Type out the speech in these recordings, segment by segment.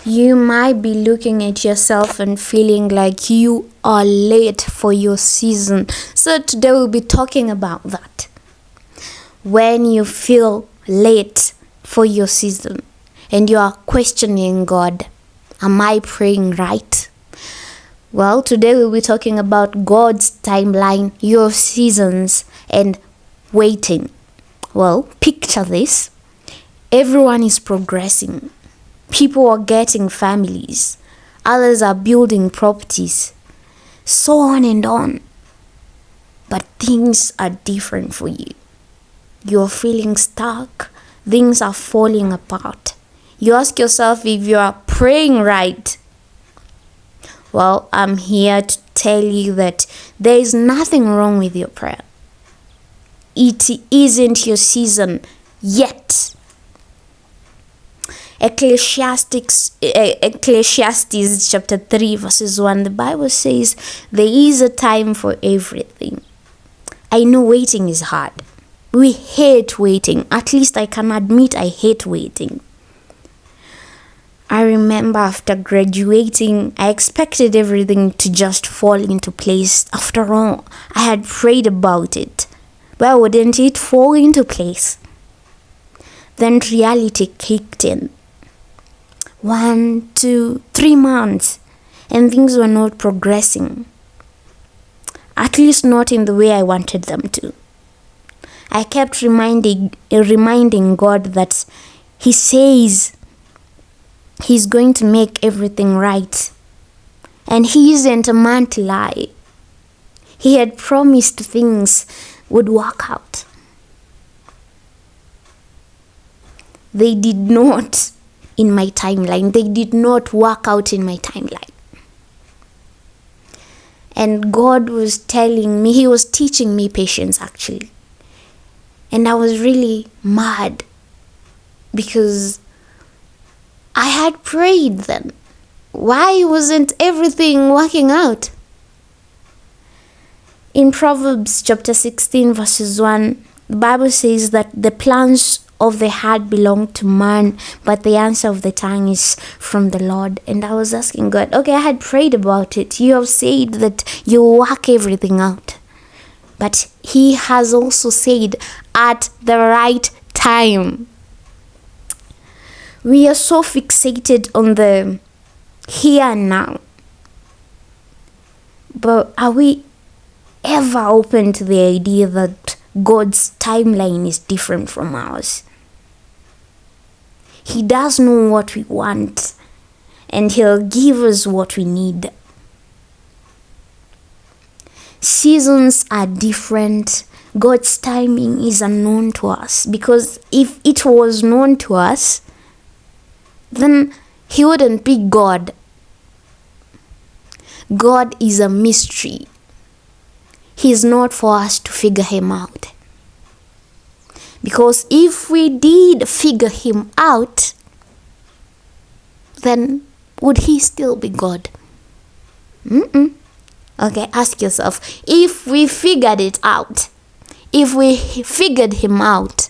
You might be looking at yourself and feeling like you are late for your season. So today we'll be talking about that. When you feel late for your season and you are questioning God, am I praying right? Well, today we'll be talking about God's timeline, your seasons, and waiting. Well, picture this. Everyone is progressing. People are getting families. Others are building properties. So on and on. But things are different for you. You're feeling stuck. Things are falling apart. You ask yourself if you are praying right. Well, I'm here to tell you that there is nothing wrong with your prayer. It isn't your season yet. Ecclesiastes chapter 3 verses 1, the Bible says there is a time for everything. I know waiting is hard. We hate waiting. At least I can admit I hate waiting. I remember after graduating, I expected everything to just fall into place. After all, I had prayed about it. Why wouldn't it fall into place? Then reality kicked in. 1, 2, 3 months, and things were not progressing. At least not in the way I wanted them to. I kept reminding God that He says He's going to make everything right. And He isn't a man to lie. He had promised things would work out. They did not in my timeline. They did not work out in my timeline. And God was telling me, He was teaching me patience actually. And I was really mad because I had prayed then. Why wasn't everything working out? In Proverbs chapter 16 verses 1, the Bible says that the plans of the heart belong to man, but the answer of the tongue is from the Lord. And I was asking God, okay, I had prayed about it. You have said that you work everything out. But He has also said at the right time. We are so fixated on the here and now. But are we ever open to the idea that God's timeline is different from ours? He does know what we want, and He'll give us what we need. Seasons are different. God's timing is unknown to us, because if it was known to us, then He wouldn't be God. God is a mystery. He's not for us to figure Him out. Because if we did figure Him out, then would He still be God? Okay, ask yourself, if we figured it out, if we figured Him out,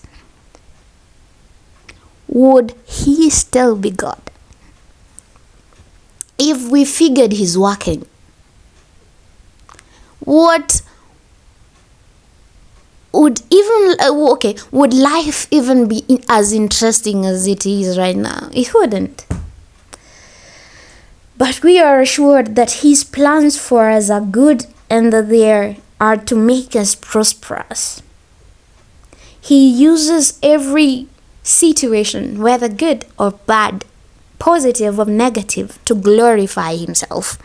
would He still be God? If we figured He's working, what would would life even be as interesting as it is right now? It wouldn't. But we are assured that His plans for us are good and that they are to make us prosperous. He uses every situation, whether good or bad, positive or negative, to glorify Himself.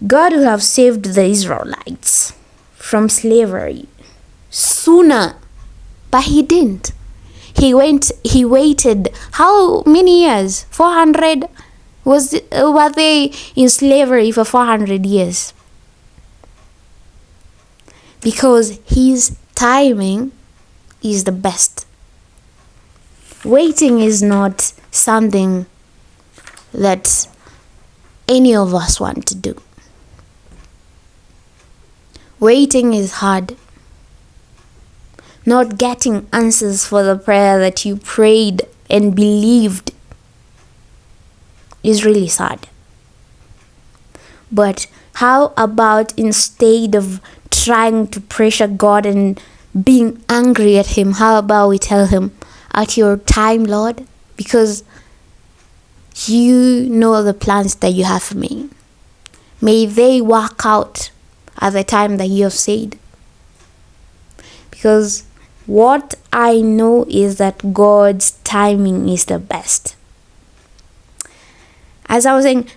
God would have saved the Israelites from slavery sooner, but He didn't. He waited how many years? 400? Were they in slavery for 400 years? Because His timing is the best. Waiting is not something that any of us want to do. Waiting is hard. Not getting answers for the prayer that you prayed and believed is really sad. But how about instead of trying to pressure God and being angry at Him, how about we tell Him, at your time, Lord, because you know the plans that you have for me. May they work out at the time that you have said. Because what I know is that God's timing is the best. As I was saying,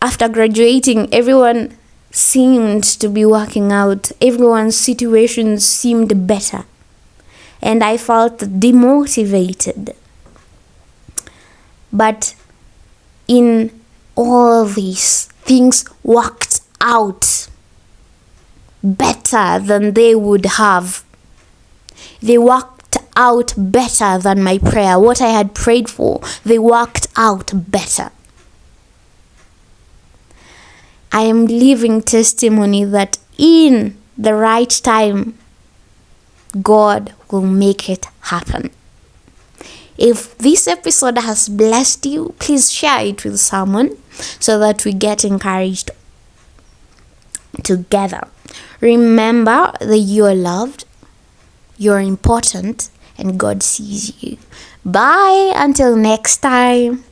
after graduating, everyone seemed to be working out. Everyone's situations seemed better. And I felt demotivated. But in all these, things worked out better than they would have. They worked out better than my prayer. What I had prayed for, they worked out better. I am living testimony that in the right time, God will make it happen. If this episode has blessed you, please share it with someone so that we get encouraged together. Remember that you are loved, you're important, and God sees you. Bye until next time.